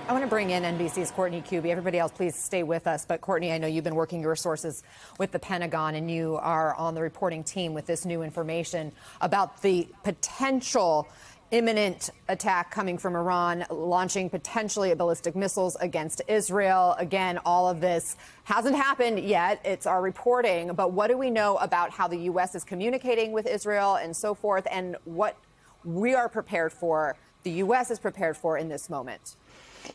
I want to bring in NBC's Courtney Kube. Everybody else, please stay with us. But Courtney, I know you've been working your sources with the Pentagon, and you are on the reporting team with this new information about the potential imminent attack coming from Iran, launching potentially ballistic missiles against Israel. Again, all of this hasn't happened yet. It's our reporting. But what do we know about how the U.S. is communicating with Israel and so forth, and what we are prepared for, the U.S. is prepared for in this moment?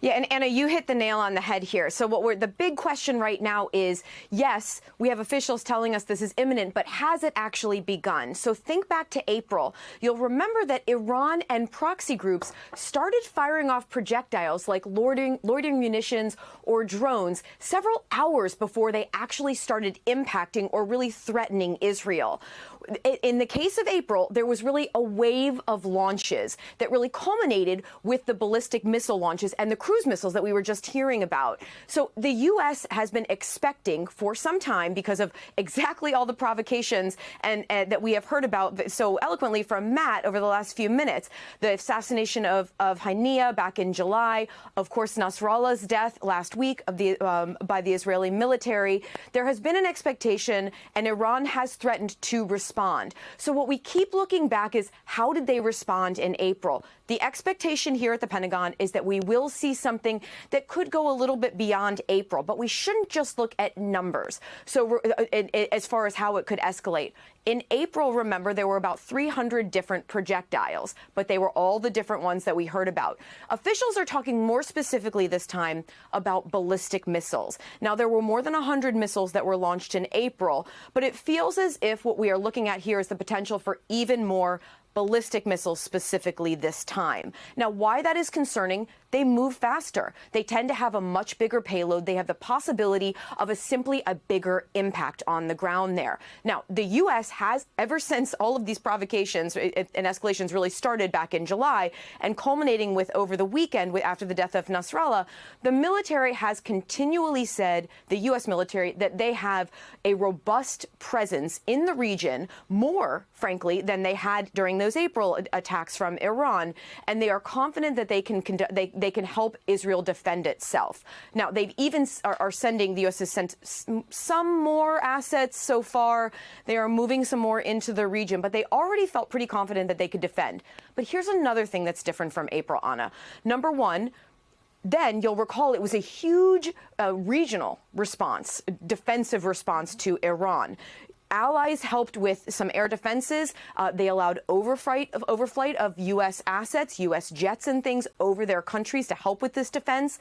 Yeah, and Anna, you hit the nail on the head here. So the big question right now is, yes, we have officials telling us this is imminent, but has it actually begun? So think back to April. You'll remember that Iran and proxy groups started firing off projectiles like loitering munitions or drones several hours before they actually started impacting or really threatening Israel. In the case of April, there was really a wave of launches that really culminated with the ballistic missile launches and the cruise missiles that we were just hearing about. So the U.S. has been expecting for some time, because of exactly all the provocations and that we have heard about so eloquently from Matt over the last few minutes, the assassination of Hania back in July, of course, Nasrallah's death last week by the Israeli military. There has been an expectation, and Iran has threatened to respond. So what we keep looking back is, how did they respond in April? The expectation here at the Pentagon is that we will see something that could go a little bit beyond April, but we shouldn't just look at numbers. So as far as how it could escalate. In April, remember, there were about 300 different projectiles, but they were all the different ones that we heard about. Officials are talking more specifically this time about ballistic missiles. Now, there were more than 100 missiles that were launched in April, but it feels as if what we are looking at here is the potential for even more ballistic missiles specifically this time. Now, why that is concerning, they move faster. They tend to have a much bigger payload. They have the possibility of simply a bigger impact on the ground there. Now, the U.S. has, ever since all of these provocations and escalations really started back in July and culminating with over the weekend after the death of Nasrallah, the military has continually said, the U.S. military, that they have a robust presence in the region, more, frankly, than they had during those April attacks from Iran, and they are confident that they can help Israel defend itself. Now, they've even are sending, the U.S. has sent some more assets so far. They are moving some more into the region, but they already felt pretty confident that they could defend. But here's another thing that's different from April, Anna. Number one, then you'll recall it was a huge regional response, defensive response to Iran. Allies helped with some air defenses. They allowed overflight of U.S. assets, U.S. jets and things over their countries to help with this defense.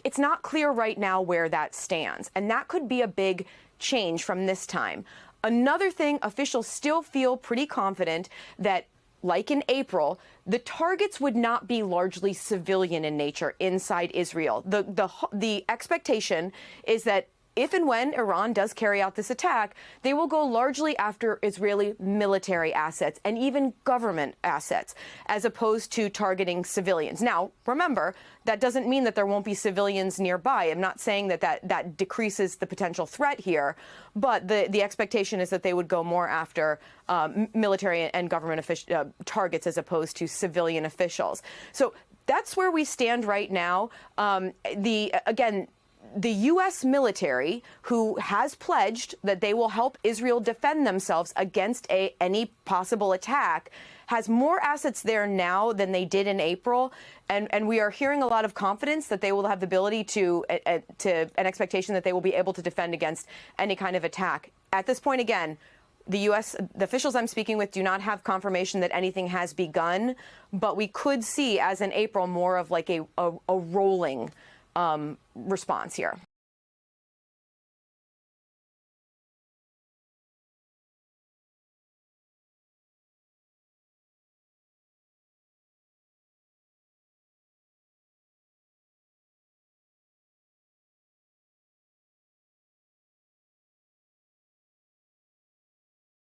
It's not clear right now where that stands, and that could be a big change from this time. Another thing, officials still feel pretty confident that, like in April, the targets would not be largely civilian in nature inside Israel. The expectation is that if and when Iran does carry out this attack, they will go largely after Israeli military assets and even government assets, as opposed to targeting civilians. Now, remember, that doesn't mean that there won't be civilians nearby. I'm not saying that decreases the potential threat here, but the expectation is that they would go more after military and government targets as opposed to civilian officials. So that's where we stand right now. The U.S. military, who has pledged that they will help Israel defend themselves against any possible attack, has more assets there now than they did in April. And we are hearing a lot of confidence that they will have the ability to an expectation that they will be able to defend against any kind of attack. At this point, again, the officials I'm speaking with do not have confirmation that anything has begun, but we could see, as in April, more of like a rolling response here.